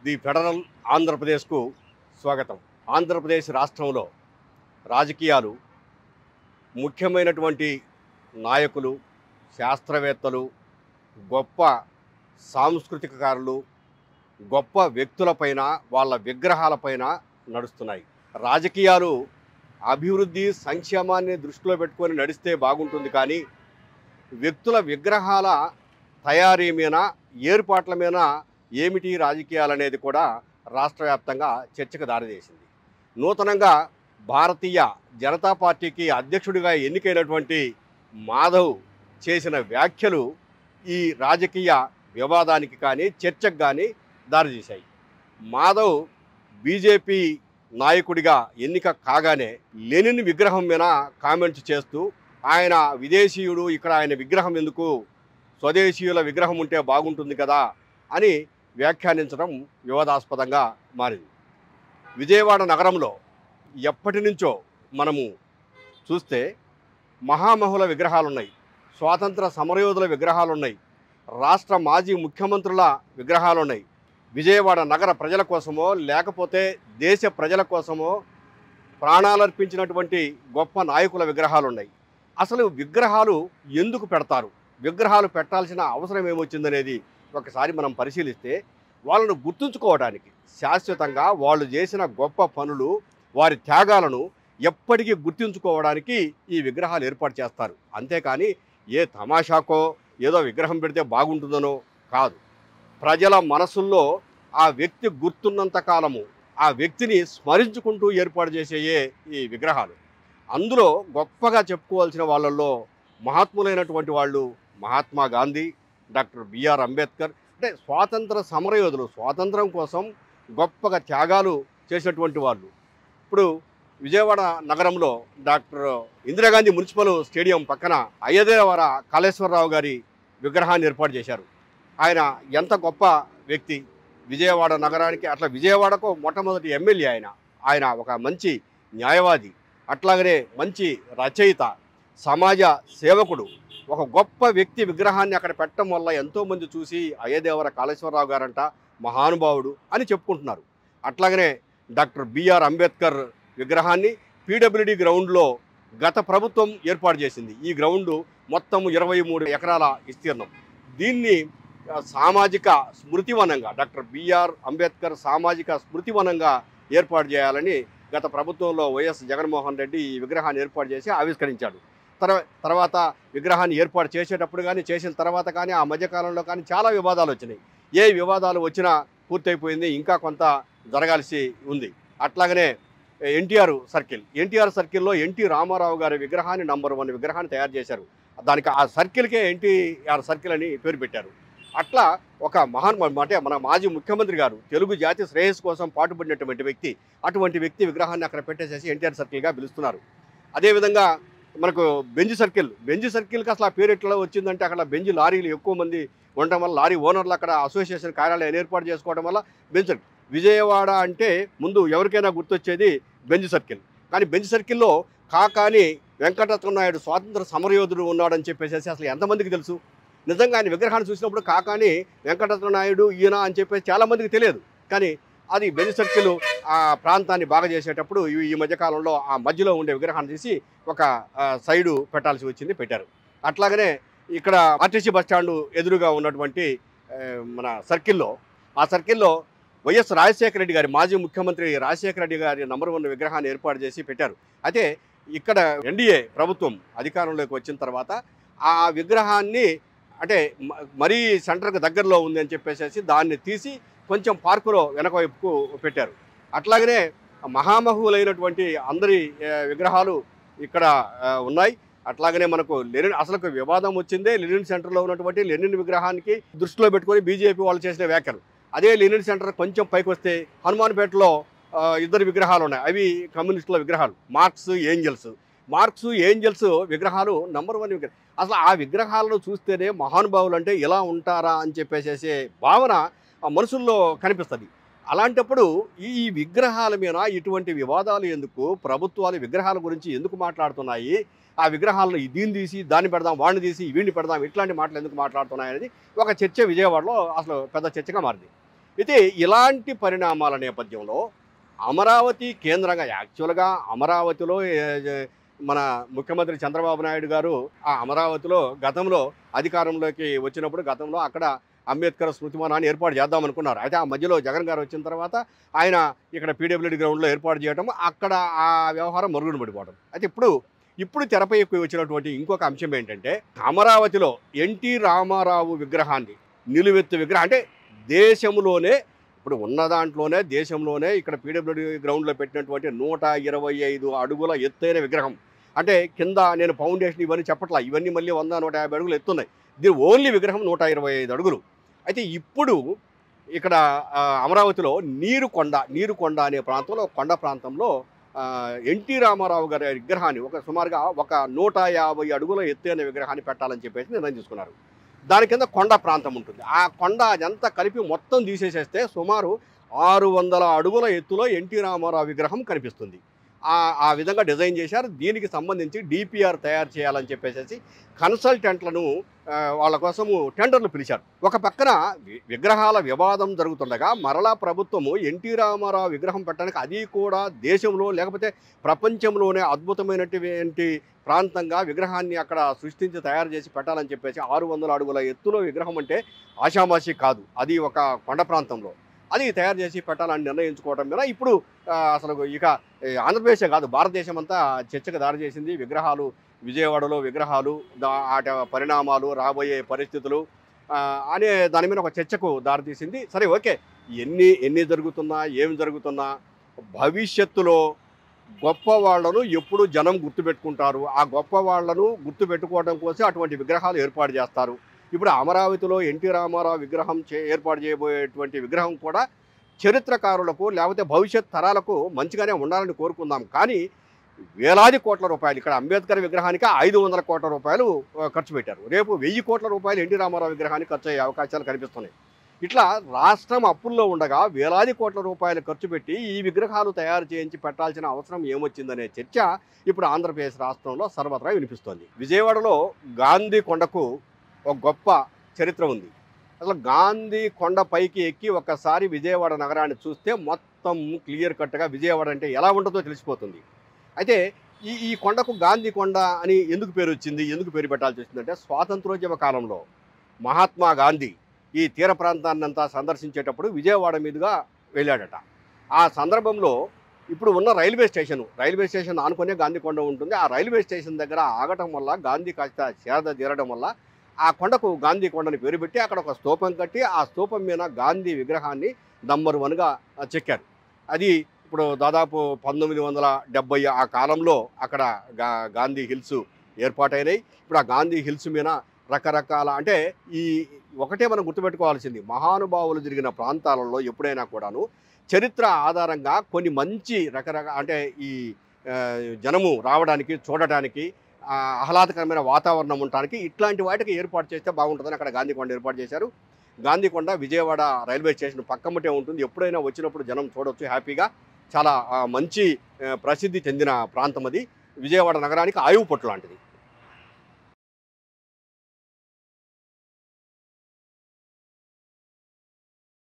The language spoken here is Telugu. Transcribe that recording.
ది ఫెడరల్ ఆంధ్రప్రదేశ్కు స్వాగతం. ఆంధ్రప్రదేశ్ రాష్ట్రంలో రాజకీయాలు ముఖ్యమైనటువంటి నాయకులు, శాస్త్రవేత్తలు, గొప్ప సాంస్కృతికకారులు, గొప్ప వ్యక్తులపైన వాళ్ళ విగ్రహాలపైన నడుస్తున్నాయి. రాజకీయాలు అభివృద్ధి సంక్షేమాన్ని దృష్టిలో పెట్టుకొని నడిస్తే బాగుంటుంది, కానీ వ్యక్తుల విగ్రహాల తయారీ మీద, ఏర్పాట్ల మీద ఏమిటి రాజకీయాలు అనేది కూడా రాష్ట్ర వ్యాప్తంగా చర్చకు దారితీసింది. నూతనంగా భారతీయ జనతా పార్టీకి అధ్యక్షుడిగా ఎన్నికైనటువంటి మాధవ్ చేసిన వ్యాఖ్యలు ఈ రాజకీయ వివాదానికి కానీ చర్చకు కానీ దారితీశాయి. మాధవ్ బీజేపీ నాయకుడిగా ఎన్నిక కాగానే లెనిన్ విగ్రహం మీద కామెంట్స్ చేస్తూ, ఆయన విదేశీయుడు, ఇక్కడ ఆయన విగ్రహం ఎందుకు, స్వదేశీయుల విగ్రహం ఉంటే బాగుంటుంది కదా అని వ్యాఖ్యానించడం వివాదాస్పదంగా మారింది. విజయవాడ నగరంలో ఎప్పటి నుంచో మనము చూస్తే మహామహుల విగ్రహాలున్నాయి, స్వాతంత్ర సమరయోధుల విగ్రహాలున్నాయి, రాష్ట్ర మాజీ ముఖ్యమంత్రుల విగ్రహాలున్నాయి. విజయవాడ నగర ప్రజల కోసమో లేకపోతే దేశ ప్రజల కోసమో ప్రాణాలర్పించినటువంటి గొప్ప నాయకుల విగ్రహాలు ఉన్నాయి. అసలు విగ్రహాలు ఎందుకు పెడతారు, విగ్రహాలు పెట్టాల్సిన అవసరం ఏమొచ్చిందనేది ఒకసారి మనం పరిశీలిస్తే, వాళ్ళను గుర్తుంచుకోవడానికి, శాశ్వతంగా వాళ్ళు చేసిన గొప్ప పనులు, వారి త్యాగాలను ఎప్పటికీ గుర్తుంచుకోవడానికి ఈ విగ్రహాలు ఏర్పాటు చేస్తారు. అంతేకాని ఏ తమాషాకో ఏదో విగ్రహం పెడితే బాగుంటుందనో కాదు. ప్రజల మనసుల్లో ఆ వ్యక్తి గుర్తున్నంత కాలము ఆ వ్యక్తిని స్మరించుకుంటూ ఏర్పాటు చేసేయే ఈ విగ్రహాలు. అందులో గొప్పగా చెప్పుకోవాల్సిన వాళ్ళల్లో మహాత్ములైనటువంటి వాళ్ళు మహాత్మా గాంధీ, డాక్టర్ బిఆర్ అంబేద్కర్, అంటే స్వాతంత్ర సమరయోధులు, స్వాతంత్రం కోసం గొప్పగా త్యాగాలు చేసినటువంటి వాళ్ళు. ఇప్పుడు విజయవాడ నగరంలో డాక్టర్ ఇందిరాగాంధీ మున్సిపల్ స్టేడియం పక్కన అయ్యదేవర కాళేశ్వరరావు గారి విగ్రహాన్ని ఏర్పాటు చేశారు. ఆయన ఎంత గొప్ప వ్యక్తి, విజయవాడ నగరానికి, అట్లా విజయవాడకు మొట్టమొదటి ఎమ్మెల్యే ఆయన ఒక మంచి న్యాయవాది, అట్లాగనే మంచి రచయిత, సమాజ సేవకుడు, ఒక గొప్ప వ్యక్తి విగ్రహాన్ని అక్కడ పెట్టడం వల్ల ఎంతోమంది చూసి అయ్యదేవర కాళేశ్వరరావు గారంట మహానుభావుడు అని చెప్పుకుంటున్నారు. అట్లాగనే డాక్టర్ బిఆర్ అంబేద్కర్ విగ్రహాన్ని పీడబ్ల్యూడి గ్రౌండ్లో గత ప్రభుత్వం ఏర్పాటు చేసింది. ఈ గ్రౌండు మొత్తం 23 ఎకరాల విస్తీర్ణం. దీన్ని సామాజిక స్మృతివనంగా, డాక్టర్ బిఆర్ అంబేద్కర్ సామాజిక స్మృతివనంగా ఏర్పాటు చేయాలని గత ప్రభుత్వంలో వైఎస్ జగన్మోహన్ రెడ్డి ఈ విగ్రహాన్ని ఏర్పాటు చేసి ఆవిష్కరించాడు. తర్వాత విగ్రహాన్ని ఏర్పాటు చేసేటప్పుడు కానీ, చేసిన తర్వాత కానీ, ఆ మధ్యకాలంలో కానీ చాలా వివాదాలు వచ్చినాయి. ఏ వివాదాలు వచ్చినా పూర్తయిపోయింది, ఇంకా కొంత జరగాల్సి ఉంది. అట్లాగనే ఎన్టీఆర్ సర్కిల్లో ఎన్టీ రామారావు గారి విగ్రహాన్ని నంబర్ 1 విగ్రహాన్ని తయారు చేశారు. దానికి ఆ సర్కిల్కే ఎన్టీఆర్ సర్కిల్ అని పేరు పెట్టారు. అట్లా ఒక అంటే మన మాజీ ముఖ్యమంత్రి గారు తెలుగు జాతి శ్రేయస్సు కోసం పాటుపడినటువంటి వ్యక్తి, అటువంటి వ్యక్తి విగ్రహాన్ని అక్కడ పెట్టేసేసి ఎన్టీఆర్ సర్కిల్గా పిలుస్తున్నారు. అదేవిధంగా మనకు బెంజ్ సర్కిల్కి అసలు ఆ పేరు ఎట్లా వచ్చిందంటే, అక్కడ బెంజ్ లారీలు ఎక్కువ మంది ఉండటం వల్ల లారీ ఓనర్లు అక్కడ అసోసియేషన్ కార్యాలయాన్ని ఏర్పాటు చేసుకోవడం వల్ల బెంజ్ సర్కిల్. విజయవాడ అంటే ముందు ఎవరికైనా గుర్తొచ్చేది బెంజ్ సర్కిల్. కానీ బెంజ్ సర్కిల్లో కాకాని వెంకటరత్న నాయుడు స్వాతంత్ర సమరయోధుడు ఉన్నాడని చెప్పేసి అసలు ఎంతమందికి తెలుసు? నిజంగా ఆయన విగ్రహాన్ని చూసినప్పుడు కాకాని వెంకటరత్న నాయుడు ఈయన అని చెప్పేసి చాలామందికి తెలియదు. కానీ అది బెంజ్ సర్కిల్ ఆ ప్రాంతాన్ని బాగా చేసేటప్పుడు ఈ మధ్యకాలంలో ఆ మధ్యలో ఉండే విగ్రహాన్ని తీసి ఒక సైడు పెట్టాల్సి వచ్చింది, పెట్టారు. అట్లాగనే ఇక్కడ ఆర్టీసీ బస్టాండు ఎదురుగా ఉన్నటువంటి మన సర్కిల్లో వైఎస్ రాజశేఖర రెడ్డి గారి, మాజీ ముఖ్యమంత్రి రాజశేఖర రెడ్డి గారి నంబర్ 1 విగ్రహాన్ని ఏర్పాటు చేసి పెట్టారు. అయితే ఇక్కడ ఎన్డీఏ ప్రభుత్వం అధికారంలోకి వచ్చిన తర్వాత ఆ విగ్రహాన్ని, అంటే మరీ సెంటర్కి దగ్గరలో ఉంది అని చెప్పేసి దాన్ని తీసి కొంచెం పార్కులో వెనక వైపుకు పెట్టారు. అట్లాగనే మహామహులైనటువంటి అందరి విగ్రహాలు ఇక్కడ ఉన్నాయి. అట్లాగనే మనకు లెనిన్, అసలు వివాదం వచ్చిందే లెనిన్ సెంటర్లో ఉన్నటువంటి లెనిన్ విగ్రహానికి దృష్టిలో పెట్టుకొని బీజేపీ వాళ్ళు చేసిన వ్యాఖ్యలు. అదే లెనిన్ సెంటర్ కొంచెం పైకి వస్తే హనుమాన్పేటలో 2 విగ్రహాలు ఉన్నాయి. అవి కమ్యూనిస్టుల విగ్రహాలు, మార్క్స్ ఏంజల్స్ విగ్రహాలు నంబర్ 1 విగ్రహం. అసలు ఆ విగ్రహాలను చూస్తేనే మహానుభావులు అంటే ఇలా ఉంటారా అని చెప్పేసేసే భావన మనుషుల్లో కనిపిస్తుంది. అలాంటప్పుడు ఈ విగ్రహాల మీద ఇటువంటి వివాదాలు ఎందుకు? ప్రభుత్వాలు విగ్రహాల గురించి ఎందుకు మాట్లాడుతున్నాయి? ఆ విగ్రహాలను దీన్ని తీసి దాన్ని పెడదాం, వాడిని తీసి వీడిని పెడదాం, ఇట్లాంటి మాటలు ఎందుకు మాట్లాడుతున్నాయి అనేది ఒక చర్చ విజయవాడలో అసలు పెద్ద చర్చగా మారింది. అయితే ఇలాంటి పరిణామాల నేపథ్యంలో అమరావతి కేంద్రంగా యాక్చువల్గా అమరావతిలో మన ముఖ్యమంత్రి చంద్రబాబు నాయుడు గారు ఆ అమరావతిలో గతంలో అధికారంలోకి వచ్చినప్పుడు గతంలో అక్కడ అంబేద్కర్ స్మృతి వనాన్ని ఏర్పాటు చేద్దామనుకున్నారు. అయితే ఆ మధ్యలో జగన్ గారు వచ్చిన తర్వాత ఆయన ఇక్కడ పీడబ్ల్యూడీ గ్రౌండ్లో ఏర్పాటు చేయడం, అక్కడ ఆ వ్యవహారం మరుగున పడిపోవడం. అయితే ఇప్పుడు తెరపై ఎక్కువ వచ్చినటువంటి ఇంకొక అంశం ఏంటంటే అమరావతిలో ఎన్టీ రామారావు విగ్రహాన్ని నిలువెత్తు విగ్రహం అంటే దేశంలోనే ఇప్పుడు ఉన్న దాంట్లోనే దేశంలోనే ఇక్కడ పీడబ్ల్యూడీ గ్రౌండ్లో పెట్టినటువంటి 125 అడుగుల ఎత్తైన విగ్రహం. అంటే కింద నేను ఫౌండేషన్ ఇవన్నీ చెప్పట్లా, ఇవన్నీ మళ్ళీ 100-150 అడుగులు ఎత్తున్నాయి. దీని ఓన్లీ విగ్రహం 125 అడుగులు. అయితే ఇప్పుడు ఇక్కడ అమరావతిలో నీరుకొండ అనే ప్రాంతంలో కొండ ప్రాంతంలో ఎన్టీ రామారావు గారి విగ్రహాన్ని సుమారుగా 150 అడుగుల ఎత్తైన విగ్రహాన్ని పెట్టాలని చెప్పేసి నిర్ణయం తీసుకున్నారు. దాని కింద కొండ ప్రాంతం ఉంటుంది. ఆ కొండ అదంతా కలిపి మొత్తం తీసేసేస్తే సుమారు 600 అడుగుల ఎత్తులో ఎన్టీ రామారావు విగ్రహం కనిపిస్తుంది. ఆ విధంగా డిజైన్ చేశారు. దీనికి సంబంధించి డిపిఆర్ తయారు చేయాలని చెప్పేసి కన్సల్టెంట్లను వాళ్ళ కోసము టెండర్లు పిలిచారు. ఒక పక్కన విగ్రహాల వివాదం జరుగుతుండగా మరలా ప్రభుత్వము ఎన్టీ రామారావు విగ్రహం పెట్టడానికి, అది కూడా దేశంలో లేకపోతే ప్రపంచంలోనే అద్భుతమైనటువంటి ప్రాంతంగా విగ్రహాన్ని అక్కడ సృష్టించి తయారు చేసి పెట్టాలని చెప్పేసి 600 అడుగుల ఎత్తులో విగ్రహం అంటే ఆషామాషి కాదు, అది ఒక కొండ ప్రాంతంలో అది తయారు చేసి పెట్టాలని నిర్ణయించుకోవడం మీద ఇప్పుడు అసలు ఇక ఆంధ్రప్రదేశే కాదు భారతదేశం అంతా చర్చకు దారి చేసింది. విగ్రహాలు విజయవాడలో విగ్రహాలు ఆట పరిణామాలు రాబోయే పరిస్థితులు అనే దాని మీద ఒక చర్చకు దారితీసింది. సరే ఓకే, ఎన్ని జరుగుతున్నా ఏం జరుగుతున్నా భవిష్యత్తులో గొప్ప వాళ్లను ఎప్పుడు జనం గుర్తుపెట్టుకుంటారు. ఆ గొప్ప వాళ్లను గుర్తుపెట్టుకోవడం కోసం అటువంటి విగ్రహాలు ఏర్పాటు చేస్తారు. ఇప్పుడు అమరావతిలో ఎన్టీ రామారావు విగ్రహం ఏర్పాటు చేయబోయేటువంటి విగ్రహం కూడా చరిత్రకారులకు లేకపోతే భవిష్యత్ తరాలకు మంచిగానే ఉండాలని కోరుకుందాం. కానీ వేలాది కోట్ల రూపాయలు, ఇక్కడ అంబేద్కర్ విగ్రహానికి 500 కోట్ల రూపాయలు ఖర్చు పెట్టారు. రేపు 1000 కోట్ల రూపాయలు ఎన్టీ రామారావు విగ్రహానికి ఖర్చు అయ్యే అవకాశాలు కనిపిస్తున్నాయి. ఇట్లా రాష్ట్రం అప్పుల్లో ఉండగా వేలాది కోట్ల రూపాయలు ఖర్చు పెట్టి ఈ విగ్రహాలు తయారు చేయించి పెట్టాల్సిన అవసరం ఏమొచ్చిందనే చర్చ ఇప్పుడు ఆంధ్రప్రదేశ్ రాష్ట్రంలో సర్వత్రా వినిపిస్తోంది. విజయవాడలో గాంధీ కొండకు ఒక గొప్ప చరిత్ర ఉంది. అసలు గాంధీ కొండ పైకి ఎక్కి ఒక్కసారి విజయవాడ నగరాన్ని చూస్తే మొత్తం క్లియర్ కట్గా విజయవాడ అంటే ఎలా ఉంటుందో తెలిసిపోతుంది. అయితే ఈ కొండకు గాంధీ కొండ అని ఎందుకు పేరు వచ్చింది, ఎందుకు పేరు పెట్టాల్సి వచ్చిందంటే స్వాతంత్రోద్యమ కాలంలో మహాత్మా గాంధీ ఈ తీర ప్రాంతాన్నంతా సందర్శించేటప్పుడు విజయవాడ మీదుగా వెళ్ళాడట. ఆ సందర్భంలో ఇప్పుడు ఉన్న రైల్వే స్టేషన్ ఆనుకునే గాంధీ కొండ ఉంటుంది. ఆ రైల్వే స్టేషన్ దగ్గర ఆగటం వల్ల గాంధీ కాస్త సేద తీరడం వల్ల ఆ కొండకు గాంధీ కొండని పేరు పెట్టి అక్కడ ఒక స్తూపం కట్టి ఆ స్తూపం మీద గాంధీ విగ్రహాన్ని నంబర్ 1గా చెక్కారు. అది ఇప్పుడు దాదాపు 1970 ఆ కాలంలో అక్కడ గాంధీ హిల్స్ ఏర్పాటైనాయి. ఇప్పుడు ఆ గాంధీ హిల్స్ మీద రకరకాల అంటే ఈ ఒకటే మనం గుర్తుపెట్టుకోవాల్సింది, మహానుభావులు జరిగిన ప్రాంతాలలో ఎప్పుడైనా కూడాను చరిత్ర ఆధారంగా కొన్ని మంచి రకరకాల అంటే ఈ జనము రావడానికి చూడటానికి ఆహ్లాదకరమైన వాతావరణం ఉండటానికి ఇట్లాంటి వాటికి ఏర్పాటు చేస్తే బాగుంటుందని అక్కడ గాంధీకొండ ఏర్పాటు చేశారు. గాంధీకొండ విజయవాడ రైల్వే స్టేషన్ పక్కమ్మటే ఉంటుంది. ఎప్పుడైనా వచ్చినప్పుడు జనం చూడవచ్చు హ్యాపీగా. చాలా మంచి ప్రసిద్ధి చెందిన ప్రాంతం అది. విజయవాడ నగరానికి ఆయువు పట్టు లాంటిది.